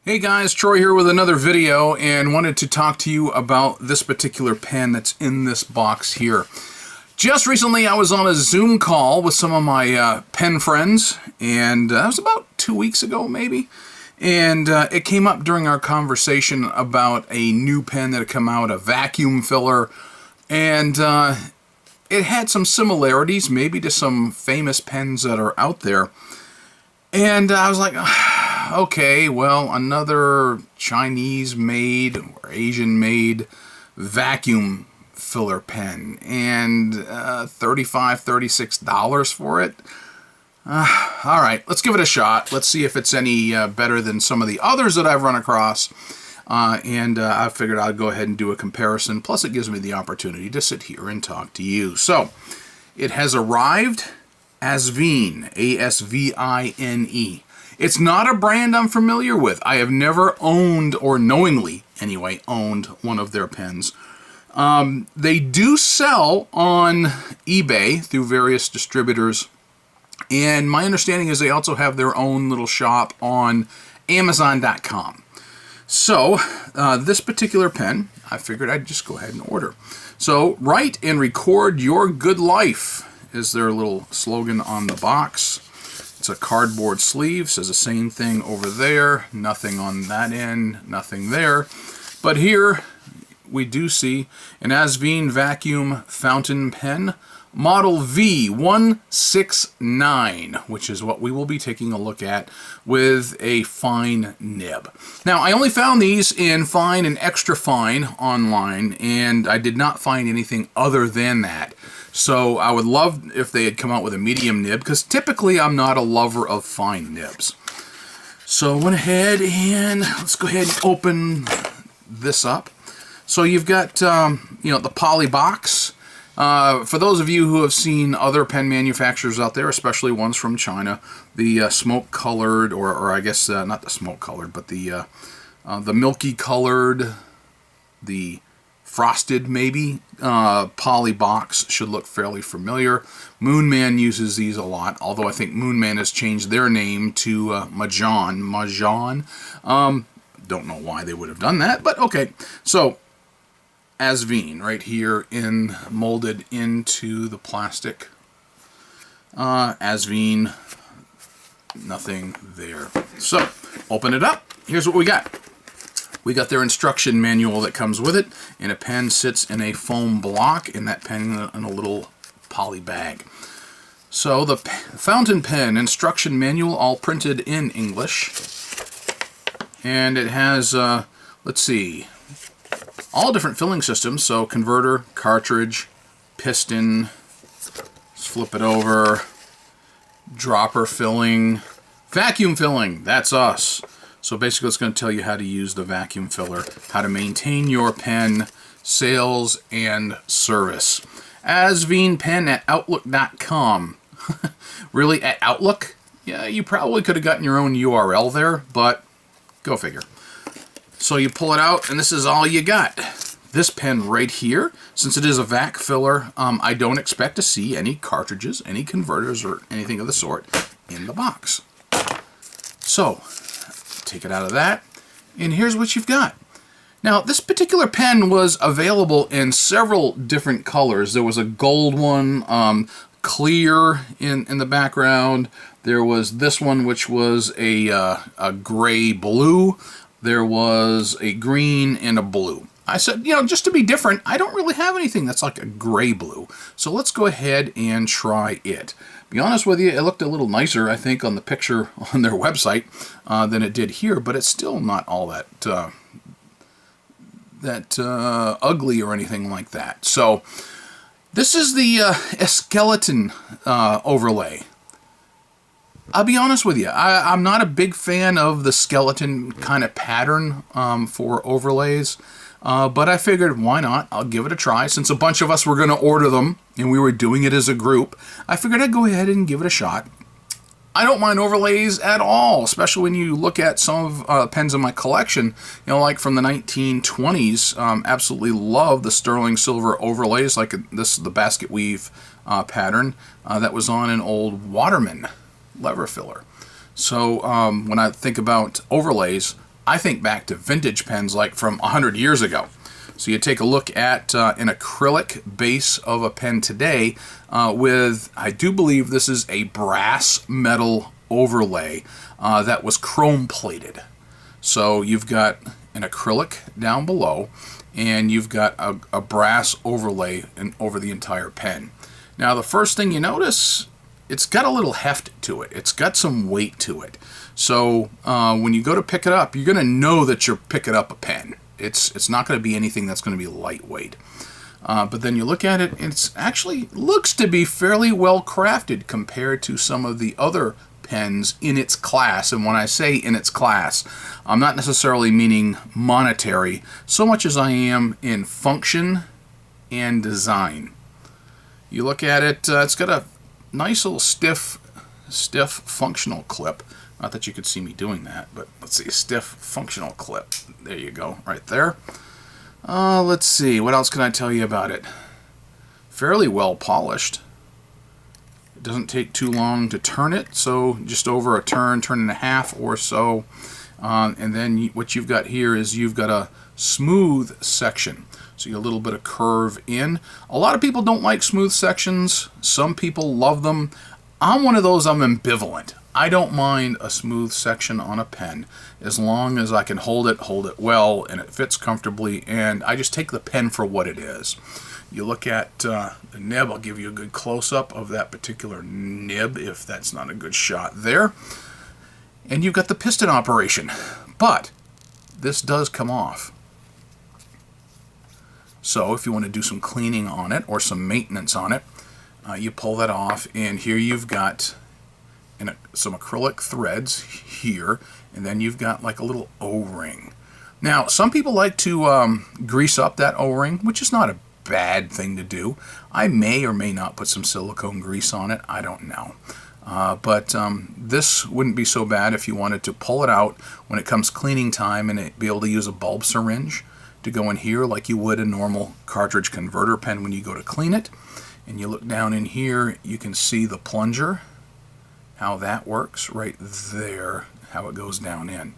Hey guys, Troy here with another video and wanted to talk to you about this particular pen that's in this box here. Just recently I was on a Zoom call with some of my pen friends, and that was about 2 weeks ago maybe, and it came up during our conversation about a new pen that had come out, a vacuum filler, and it had some similarities maybe to some famous pens that are out there. And I was like, okay, well, another Chinese-made or Asian-made vacuum filler pen, and $35, $36 for it. All right, let's give it a shot. Let's see if it's any better than some of the others that I've run across. I figured I'd go ahead and do a comparison. Plus, it gives me the opportunity to sit here and talk to you. So, it has arrived. Asvine, A-S-V-I-N-E. It's not a brand I'm familiar with. I have never owned, or knowingly anyway, owned one of their pens. They do sell on eBay through various distributors, and my understanding is they also have their own little shop on Amazon.com. So, this particular pen, I figured I'd just go ahead and order. So, write and record your good life is their little slogan on the box. It's a cardboard sleeve, says the same thing over there, nothing on that end, nothing there. But here we do see an Asvine vacuum fountain pen, model V169, which is what we will be taking a look at with a fine nib. Now, I only found these in fine and extra fine online, and I did not find anything other than that. So I would love if they had come out with a medium nib, because typically I'm not a lover of fine nibs. So I went ahead and let's go ahead and open this up. So you've got the poly box. For those of you who have seen other pen manufacturers out there, especially ones from China, the smoke-colored, or I guess not the smoke-colored, but the milky-colored, the frosted maybe, poly box should look fairly familiar. Moonman uses these a lot, although I think Moonman has changed their name to Mahjong. Don't know why they would have done that, but okay. So, Asvine right here molded into the plastic. Asvine, nothing there. So, open it up. Here's what we got. We got their instruction manual that comes with it, and a pen sits in a foam block, and that pen in a little poly bag. So the fountain pen instruction manual, all printed in English, and it has, let's see, all different filling systems, so converter, cartridge, piston, let's flip it over, dropper filling, vacuum filling, that's us. So basically it's going to tell you how to use the vacuum filler, how to maintain your pen, sales, and service. Asvine pen at Outlook.com. Really, at Outlook? Yeah, you probably could have gotten your own URL there, but go figure. So you pull it out, and this is all you got. This pen right here, since it is a vac filler, I don't expect to see any cartridges, any converters, or anything of the sort in the box. So, take it out of that, and here's what you've got. Now, this particular pen was available in several different colors. There was a gold one, clear in the background. There was this one, which was a gray blue. There was a green and a blue. I said, just to be different, I don't really have anything that's like a gray blue. So let's go ahead and try it. Be honest with you, it looked a little nicer, I think, on the picture on their website than it did here, but it's still not all that ugly or anything like that. So this is the skeleton overlay. I'll be honest with you, I'm not a big fan of the skeleton kind of pattern for overlays. But I figured, why not? I'll give it a try. Since a bunch of us were going to order them, and we were doing it as a group, I figured I'd go ahead and give it a shot. I don't mind overlays at all, especially when you look at some of pens in my collection, like from the 1920s. Absolutely love the sterling silver overlays, like the basket weave pattern that was on an old Waterman lever filler. So when I think about overlays, I think back to vintage pens like from 100 years ago. So you take a look at an acrylic base of a pen today with, I do believe this is a brass metal overlay that was chrome plated. So you've got an acrylic down below, and you've got a brass overlay over the entire pen. Now the first thing you notice, it's got a little heft to it. It's got some weight to it. So when you go to pick it up, you're going to know that you're picking up a pen. It's not going to be anything that's going to be lightweight. But then you look at it, and it's actually looks to be fairly well crafted compared to some of the other pens in its class. And when I say in its class, I'm not necessarily meaning monetary so much as I am in function and design. You look at it, it's got a nice little stiff functional clip. Not that you could see me doing that, but let's see, stiff functional clip. There you go, right there. Let's see, what else can I tell you about it? Fairly well polished. It doesn't take too long to turn it, so just over a turn and a half or so. And then what you've got here is you've got a smooth section. So you get a little bit of curve in. A lot of people don't like smooth sections. Some people love them. I'm one of those, I'm ambivalent. I don't mind a smooth section on a pen as long as I can hold it well, and it fits comfortably, and I just take the pen for what it is. You look at the nib, I'll give you a good close-up of that particular nib if that's not a good shot there. And you've got the piston operation, but this does come off. So if you want to do some cleaning on it or some maintenance on it, you pull that off, and here you've got some acrylic threads here, and then you've got like a little O-ring. Now, some people like to grease up that O-ring, which is not a bad thing to do. I may or may not put some silicone grease on it. I don't know. But this wouldn't be so bad if you wanted to pull it out when it comes cleaning time and be able to use a bulb syringe to go in here like you would a normal cartridge converter pen when you go to clean it. And you look down in here, you can see the plunger, how that works right there, how it goes down in.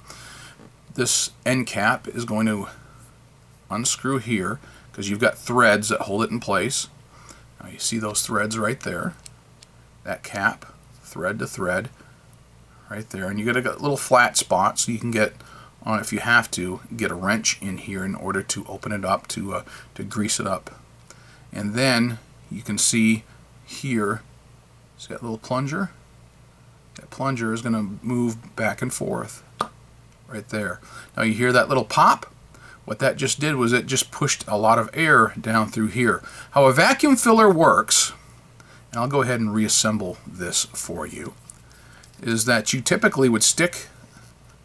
This end cap is going to unscrew here because you've got threads that hold it in place. Now you see those threads right there. That cap, thread to thread, right there. And you got a little flat spot so you can get on, if you have to, get a wrench in here in order to open it up to grease it up. And then you can see here, it's got a little plunger. That plunger is going to move back and forth right there. Now you hear that little pop? What that just did was it just pushed a lot of air down through here. How a vacuum filler works, and I'll go ahead and reassemble this for you, is that you typically would stick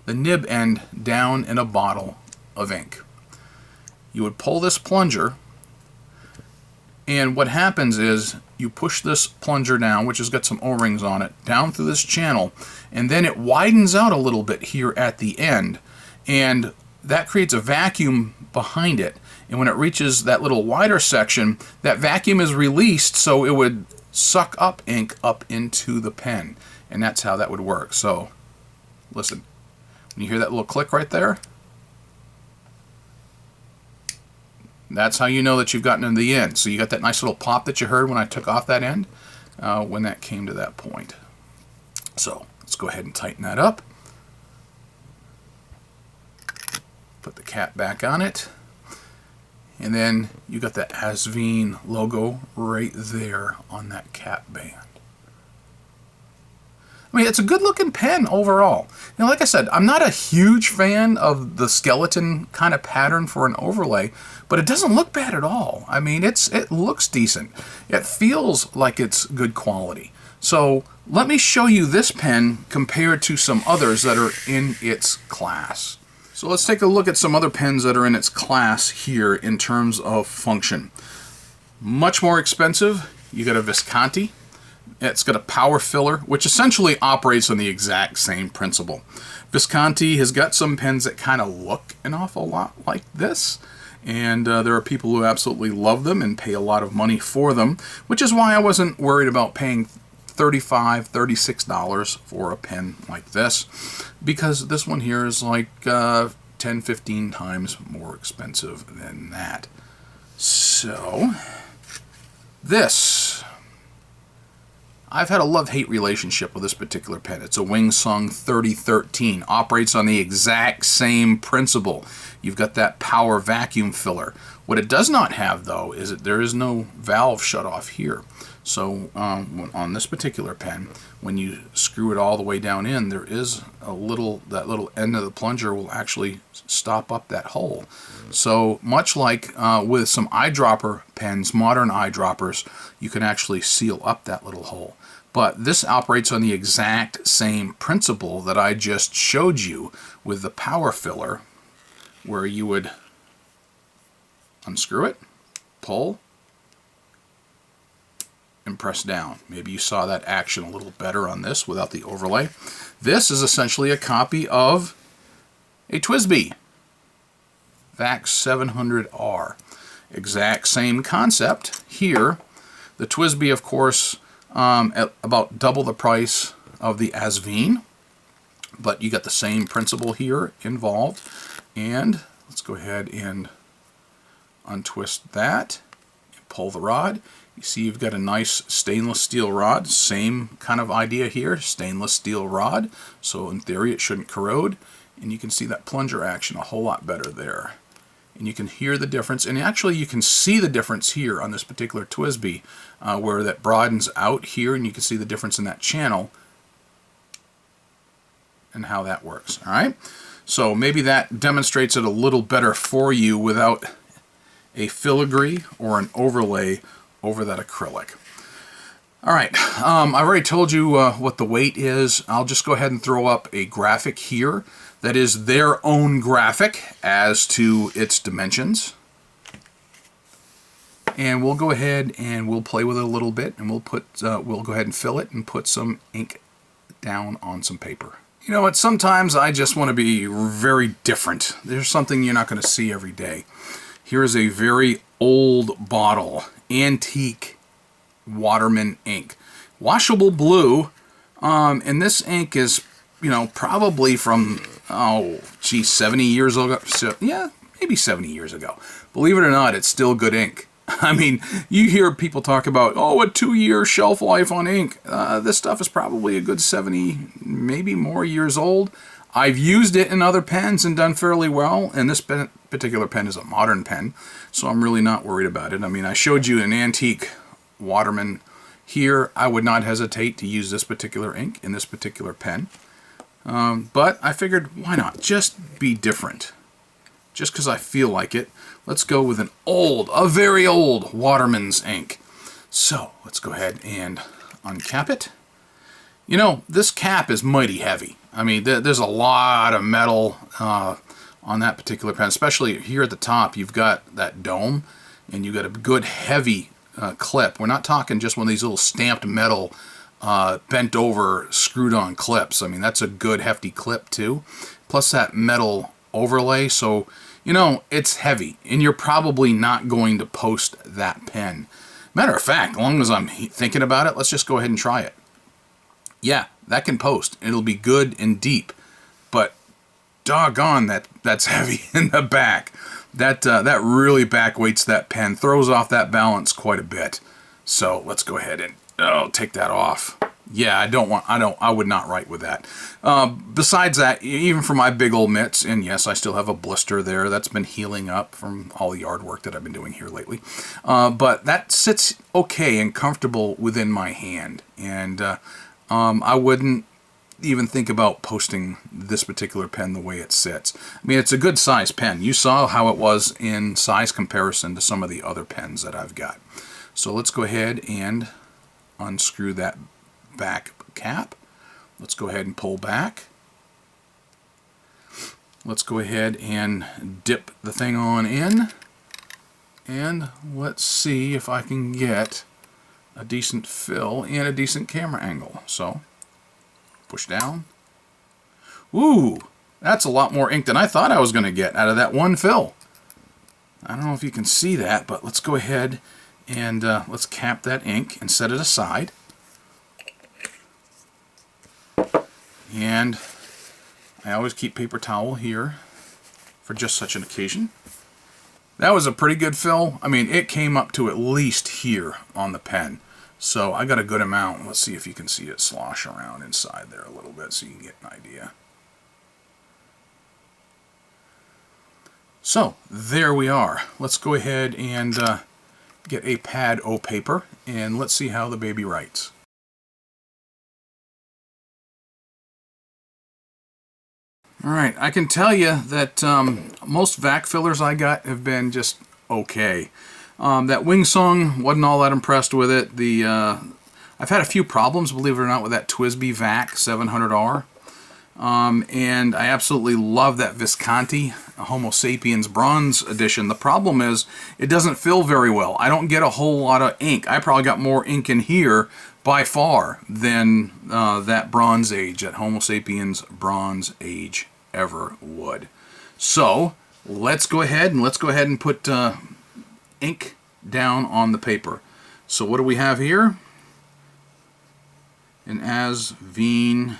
the nib end down in a bottle of ink. You would pull this plunger, and what happens is you push this plunger down, which has got some O-rings on it, down through this channel, and then it widens out a little bit here at the end, and that creates a vacuum behind it. And when it reaches that little wider section, that vacuum is released, so it would suck up ink up into the pen, and that's how that would work. So listen, when you hear that little click right there, that's how you know that you've gotten to the end. So you got that nice little pop that you heard when I took off that end, when that came to that point. So let's go ahead and tighten that up. Put the cap back on it. And then you got the Asvine logo right there on that cap band. I mean, it's a good looking pen overall. Now, like I said, I'm not a huge fan of the skeleton kind of pattern for an overlay, but it doesn't look bad at all. I mean, it looks decent. It feels like it's good quality. So let me show you this pen compared to some others that are in its class. So let's take a look at some other pens that are in its class here in terms of function. Much more expensive. You got a Visconti. It's got a power filler, which essentially operates on the exact same principle. Visconti has got some pens that kind of look an awful lot like this, and there are people who absolutely love them and pay a lot of money for them, which is why I wasn't worried about paying $35, $36 for a pen like this, because this one here is like 10, 15 times more expensive than that. So, this, I've had a love-hate relationship with this particular pen. It's a Wing Sung 3013. Operates on the exact same principle. You've got that power vacuum filler. What it does not have, though, is that there is no valve shut off here. So on this particular pen, when you screw it all the way down in, there is a little, that little end of the plunger will actually stop up that hole. So much like with some eyedropper pens, modern eyedroppers, you can actually seal up that little hole. But this operates on the exact same principle that I just showed you with the power filler, where you would unscrew it, pull, and press down. Maybe you saw that action a little better on this without the overlay. This is essentially a copy of a TWSBI VAX 700R. Exact same concept here. The TWSBI, of course, at about double the price of the Asvine, but you got the same principle here involved. And let's go ahead and untwist that, pull the rod. You see you've got a nice stainless steel rod, same kind of idea here, stainless steel rod, so in theory it shouldn't corrode, and you can see that plunger action a whole lot better there. And you can hear the difference, and actually you can see the difference here on this particular TWSBI, where that broadens out here, and you can see the difference in that channel and how that works. All right, so maybe that demonstrates it a little better for you without a filigree or an overlay over that acrylic. All right, I've already told you what the weight is. I'll just go ahead and throw up a graphic here that is their own graphic as to its dimensions. And we'll go ahead and we'll play with it a little bit, and we'll go ahead and fill it and put some ink down on some paper. You know what, sometimes I just want to be very different. There's something you're not going to see every day. Here is a very old bottle, antique Waterman ink, washable blue, and this ink is, you know, probably from 70 years ago. So, yeah, maybe 70 years ago. Believe it or not, it's still good ink. I mean, you hear people talk about, oh, a 2-year shelf life on ink. This stuff is probably a good 70, maybe more years old. I've used it in other pens and done fairly well, and this particular pen is a modern pen, so I'm really not worried about it. I mean, I showed you an antique Waterman here. I would not hesitate to use this particular ink in this particular pen, but I figured, why not? Just be different. Just because I feel like it, let's go with a very old Waterman's ink. So, let's go ahead and uncap it. You know, this cap is mighty heavy. I mean, there's a lot of metal on that particular pen, especially here at the top. You've got that dome, and you've got a good heavy clip. We're not talking just one of these little stamped metal, bent over, screwed on clips. I mean, that's a good hefty clip too. Plus that metal overlay, so, you know, it's heavy, and you're probably not going to post that pen. Matter of fact, as long as I'm thinking about it, let's just go ahead and try it. Yeah, that can post. It'll be good and deep, but doggone, that's heavy in the back. That really backweights that pen, throws off that balance quite a bit. So let's go ahead and take that off. Yeah, I would not write with that. Besides that, even for my big old mitts, and yes, I still have a blister there that's been healing up from all the yard work that I've been doing here lately. But that sits okay and comfortable within my hand, and I wouldn't even think about posting this particular pen the way it sits. I mean, it's a good size pen. You saw how it was in size comparison to some of the other pens that I've got. So let's go ahead and unscrew that back cap. Let's go ahead and pull back. Let's go ahead and dip the thing on in, and let's see if I can get a decent fill and a decent camera angle. So push down. Ooh, that's a lot more ink than I thought I was going to get out of that one fill. I don't know if you can see that, but let's go ahead and let's cap that ink and set it aside. And I always keep paper towel here for just such an occasion. That was a pretty good fill. I mean, it came up to at least here on the pen. So I got a good amount. Let's see if you can see it slosh around inside there a little bit so you can get an idea. So there we are. Let's go ahead and get a pad O paper and let's see how the baby writes. Alright, I can tell you that most vac fillers I got have been just okay. That Wingsung, wasn't all that impressed with it. I've had a few problems, believe it or not, with that TWSBI VAC 700R. And I absolutely love that Visconti Homo sapiens bronze edition. The problem is it doesn't fill very well. I don't get a whole lot of ink. I probably got more ink in here by far than that Bronze Age, that Homo sapiens Bronze Age ever would. So let's go ahead and put ink down on the paper. So what do we have here? An Asvine.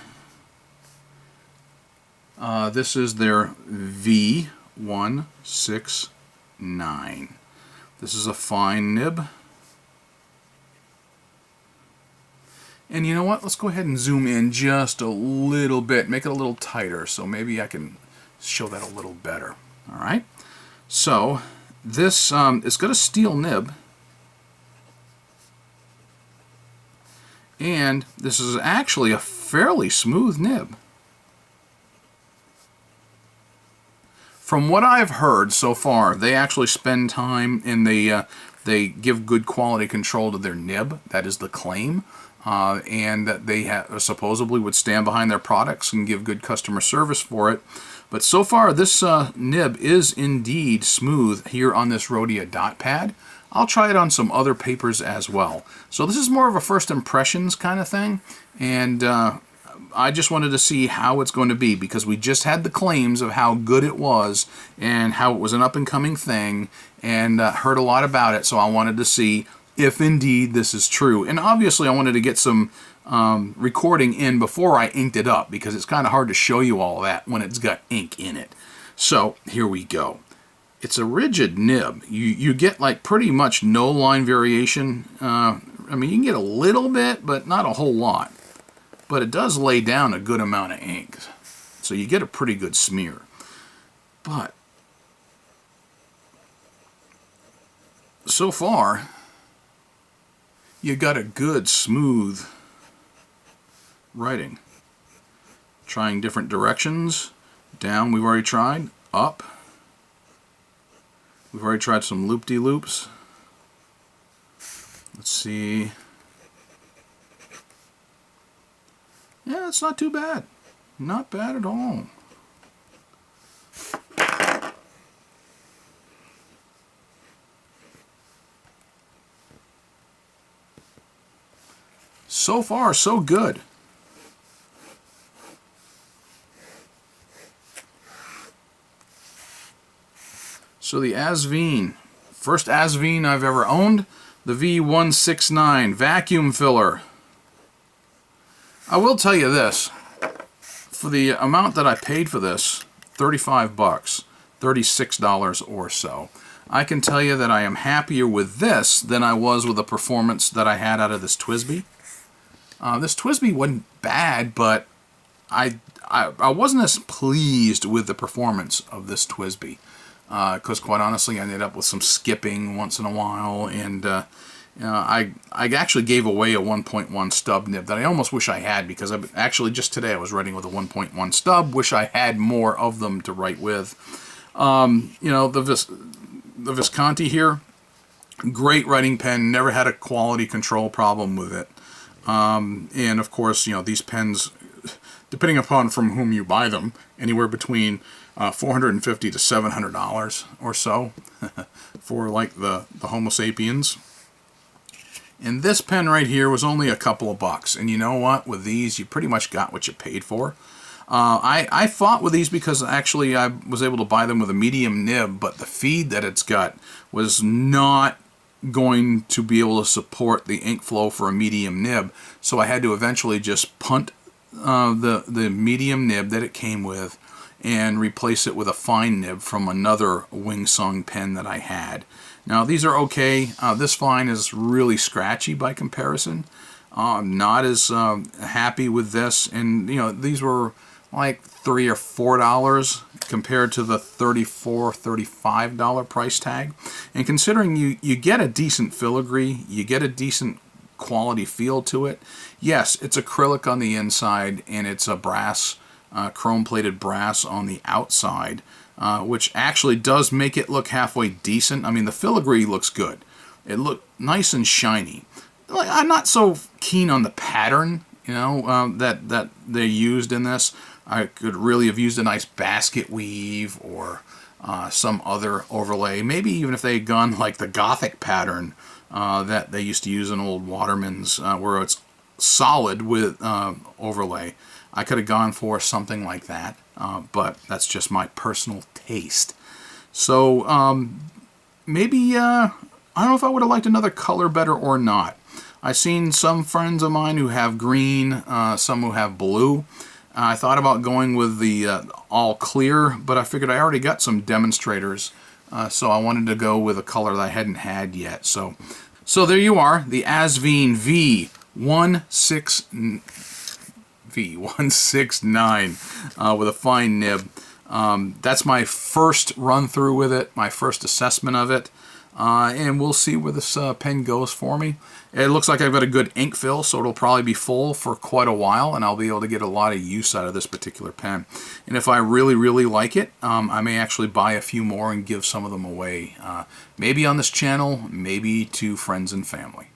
This is their V169. This is a fine nib. And you know what? Let's go ahead and zoom in just a little bit. Make it a little tighter so maybe I can show that a little better. All right. So this it's got a steel nib. And this is actually a fairly smooth nib. From what I've heard so far, they actually spend time and they give good quality control to their nib. That is the claim. And that they supposedly would stand behind their products and give good customer service for it. But so far, this nib is indeed smooth here on this Rhodia dot pad. I'll try it on some other papers as well. So this is more of a first impressions kind of thing. And I just wanted to see how it's going to be because we just had the claims of how good it was and how it was an up-and-coming thing and heard a lot about it. So I wanted to see if indeed this is true. And obviously I wanted to get some recording in before I inked it up because it's kind of hard to show you all that when it's got ink in it. So here we go. It's a rigid nib. You get like pretty much no line variation. I mean, you can get a little bit, but not a whole lot. But it does lay down a good amount of ink. So you get a pretty good smear. But so far, you got a good smooth writing. Trying different directions. Down we've already tried. Up. We've already tried some loop-de-loops. Let's see. Yeah, it's not too bad. Not bad at all. So far, so good. So the Asvine, first Asvine I've ever owned, the V169 vacuum filler. I will tell you this, for the amount that I paid for this, 35 bucks, $36 or so, I can tell you that I am happier with this than I was with the performance that I had out of this TWSBI. This TWSBI wasn't bad, but I wasn't as pleased with the performance of this TWSBI. Because quite honestly, I ended up with some skipping once in a while, and I actually gave away a 1.1 stub nib that I almost wish I had, because actually just today I was writing with a 1.1 stub. Wish I had more of them to write with. You know, the Visconti here, great writing pen, never had a quality control problem with it. And of course, you know, these pens, depending upon from whom you buy them, anywhere between $450 to $700 or so for like the Homo sapiens. And this pen right here was only a couple of bucks. And you know what? With these, you pretty much got what you paid for. I fought with these because actually I was able to buy them with a medium nib, but the feed that it's got was not going to be able to support the ink flow for a medium nib. So I had to eventually just punt the medium nib that it came with and replace it with a fine nib from another Wing Sung pen that I had. Now these are okay. This fine is really scratchy by comparison. I'm not as happy with this, and you know, these were like $3 or $4 compared to the $34, $35 price tag. And considering you get a decent filigree, you get a decent quality feel to it. Yes, it's acrylic on the inside, and it's a brass, chrome-plated brass on the outside, which actually does make it look halfway decent. I mean, the filigree looks good. It looked nice and shiny. Like, I'm not so keen on the pattern, you know, that they used in this. I could really have used a nice basket weave or some other overlay. Maybe even if they had gone like the Gothic pattern that they used to use in old Watermans, where it's solid with overlay. I could have gone for something like that, but that's just my personal taste. So maybe, I don't know if I would have liked another color better or not. I've seen some friends of mine who have green, some who have blue. I thought about going with the all clear, but I figured I already got some demonstrators, so I wanted to go with a color that I hadn't had yet. So there you are, the Asvine V169 with a fine nib. That's my first run through with it, my first assessment of it. And we'll see where this pen goes for me. It looks like I've got a good ink fill, so it'll probably be full for quite a while, and I'll be able to get a lot of use out of this particular pen. And if I really, really like it, I may actually buy a few more and give some of them away. Maybe on this channel, maybe to friends and family.